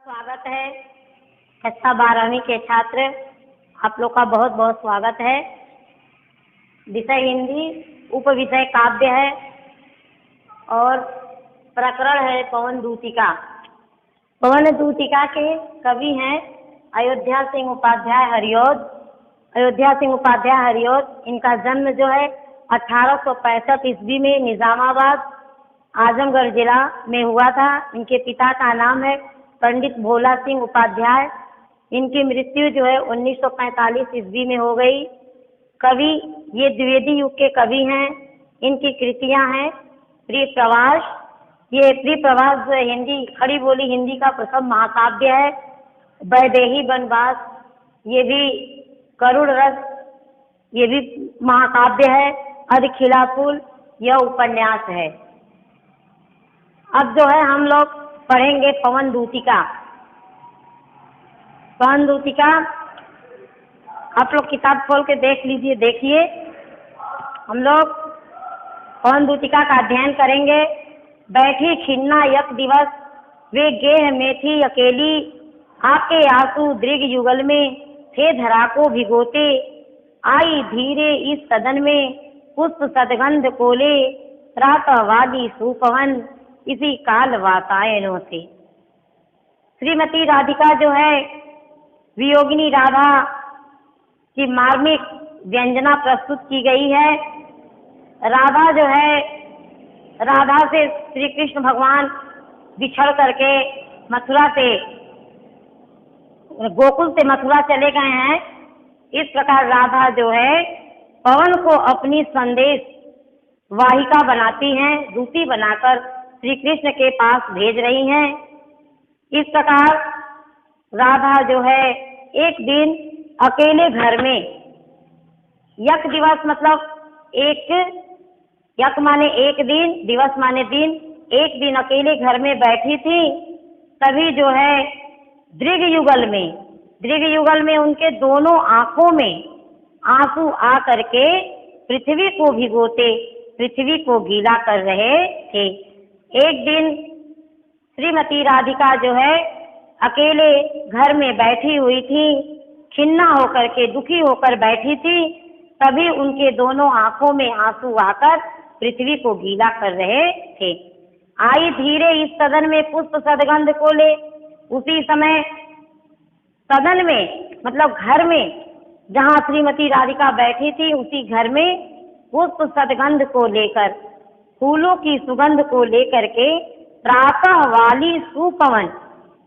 स्वागत है। कक्षा 12वीं के छात्र, आप लोग का बहुत बहुत स्वागत है। विषय हिंदी, उपविषय काव्य है और प्रकरण है पवन दूतिका। पवन दूतिका के कवि हैं अयोध्या सिंह उपाध्याय हरिऔध। अयोध्या सिंह उपाध्याय हरिऔध, इनका जन्म जो है 1865 ईस्वी में निजामाबाद आजमगढ़ जिला में हुआ था। इनके पिता का नाम है पंडित भोला सिंह उपाध्याय। इनकी मृत्यु जो है 1945 ईस्वी में हो गई। कवि, ये द्विवेदी युग के कवि हैं। इनकी कृतियां हैं प्रिय प्रवास। ये प्रिय प्रवास जो है हिंदी, खड़ी बोली हिंदी का प्रथम महाकाव्य है। वैदेही वनवास, ये भी करुण रस, ये भी महाकाव्य है। अधखिला फूल, यह उपन्यास है। अब जो है हम लोग पढ़ेंगे पवन दूतिका। पवन दूतिका आप लोग किताब खोल के देख लीजिए। देखिए, हम लोग पवन दूतिका का अध्ययन करेंगे। बैठी खिन्ना यक दिवस, वे गेह में थी अकेली, आके आंसू दृग युगल में थे धरा को भिगोते, आई धीरे इस सदन में पुष्प सदगंध कोले, प्रातः वाली सुपवन इसी काल वातायनों से। श्रीमती राधिका जो है वियोगिनी राधा की मार्मिक व्यंजना प्रस्तुत की गई है। राधा जो है, राधा से श्री कृष्ण भगवान बिछड़ करके मथुरा से, गोकुल से मथुरा चले गए हैं। इस प्रकार राधा जो है पवन को अपनी संदेश वाहिका बनाती हैं, दूती बनाकर श्री कृष्ण के पास भेज रही हैं। इस प्रकार राधा जो है एक दिन अकेले घर में, यक दिवस मतलब एक, यक माने एक दिन, दिवस माने दिन, एक दिन अकेले घर में बैठी थी। तभी जो है दृग युगल में उनके दोनों आंखों में आंसू आ करके पृथ्वी को भिगोते, पृथ्वी को गीला कर रहे थे। एक दिन श्रीमती राधिका जो है अकेले घर में बैठी हुई थी, खिन्ना होकर के, दुखी होकर बैठी थी। तभी उनके दोनों आंखों में आंसू आकर पृथ्वी को गीला कर रहे थे। आई धीरे इस सदन में पुष्प सदगंध को ले, उसी समय सदन में मतलब घर में जहाँ श्रीमती राधिका बैठी थी, उसी घर में पुष्प सदगंध को लेकर, फूलों की सुगंध को लेकर के प्रातः वाली सुपवन,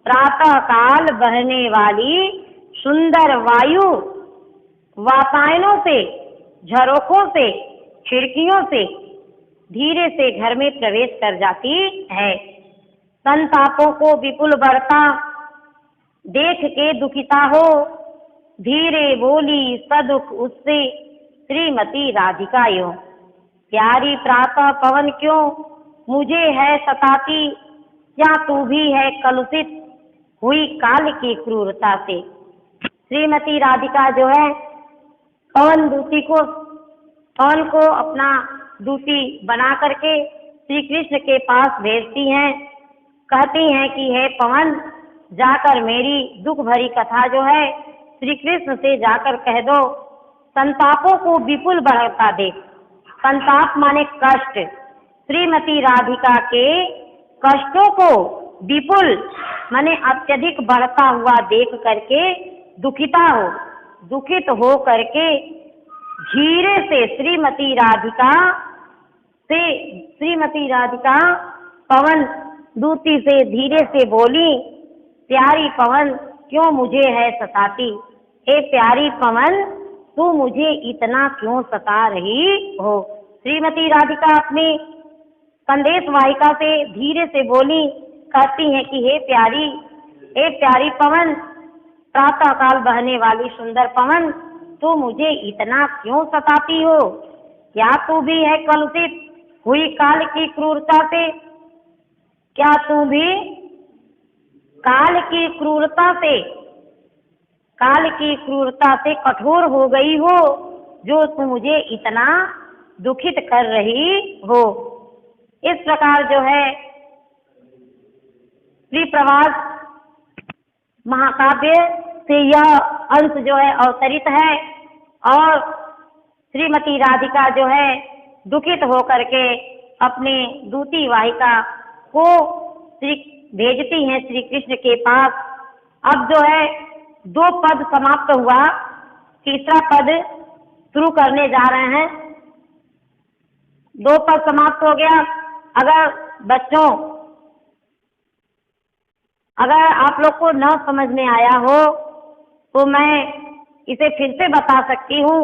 प्रातः काल बहने वाली सुंदर वायु वातायनों से, झरोखों से, खिड़कियों से धीरे से घर में प्रवेश कर जाती है। संतापों को विपुल बरता देख के दुखिता हो, धीरे बोली सदुख उससे श्रीमती राधिका यो, प्यारी प्रातः पवन क्यों मुझे है सताती, क्या तू भी है कलुषित हुई काल की क्रूरता से। श्रीमती राधिका जो है पवन को अपना दूती बना करके श्री कृष्ण के पास भेजती हैं। कहती हैं कि हे पवन, जाकर मेरी दुख भरी कथा जो है श्री कृष्ण से जाकर कह दो, संतापों को विपुल बढ़ता देख। संताप माने कष्ट, श्रीमती राधिका के कष्टों को विपुल माने अत्यधिक बढ़ता हुआ देख करके दुखिता हो, दुखित हो करके धीरे से श्रीमती राधिका पवन दूती से धीरे से बोली, प्यारी पवन क्यों मुझे है सताती, हे प्यारी पवन तू मुझे इतना क्यों सता रही हो। श्रीमती राधिका अपनी संदेश वाहिका से धीरे से बोली, कहती हैं कि हे प्यारी पवन, प्रातः काल बहने वाली सुंदर पवन, तू मुझे इतना क्यों सताती हो, क्या तू भी है कलुषित हुई काल की क्रूरता से, क्या तू भी काल की क्रूरता से कठोर हो गई हो, जो तू मुझे इतना दुखित कर रही हो। इस प्रकार जो है श्री प्रवास महाकाव्य से यह अंश जो है अवतरित है और श्रीमती राधिका जो है दुखित होकर के अपने दूती वाहिका को श्री भेजती हैं श्री कृष्ण के पास। अब जो है 2 पद समाप्त हुआ, तीसरा पद शुरू करने जा रहे हैं। 2 पद समाप्त हो गया। अगर बच्चों, अगर आप लोग को न समझ में आया हो तो मैं इसे फिर से बता सकती हूँ,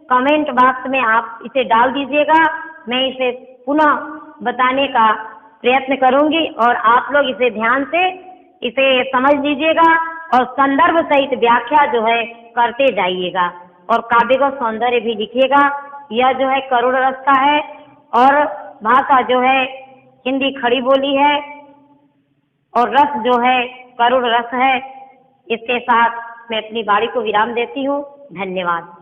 कमेंट बॉक्स में आप इसे डाल दीजिएगा, मैं इसे पुनः बताने का प्रयत्न करूंगी और आप लोग इसे ध्यान से इसे समझ लीजिएगा और संदर्भ सहित व्याख्या जो है करते जाइएगा और काव्य का सौंदर्य भी लिखिएगा। यह जो है करुण रस का है और भाषा जो है हिंदी खड़ी बोली है और रस जो है करुण रस है। इसके साथ मैं अपनी वाणी को विराम देती हूँ। धन्यवाद।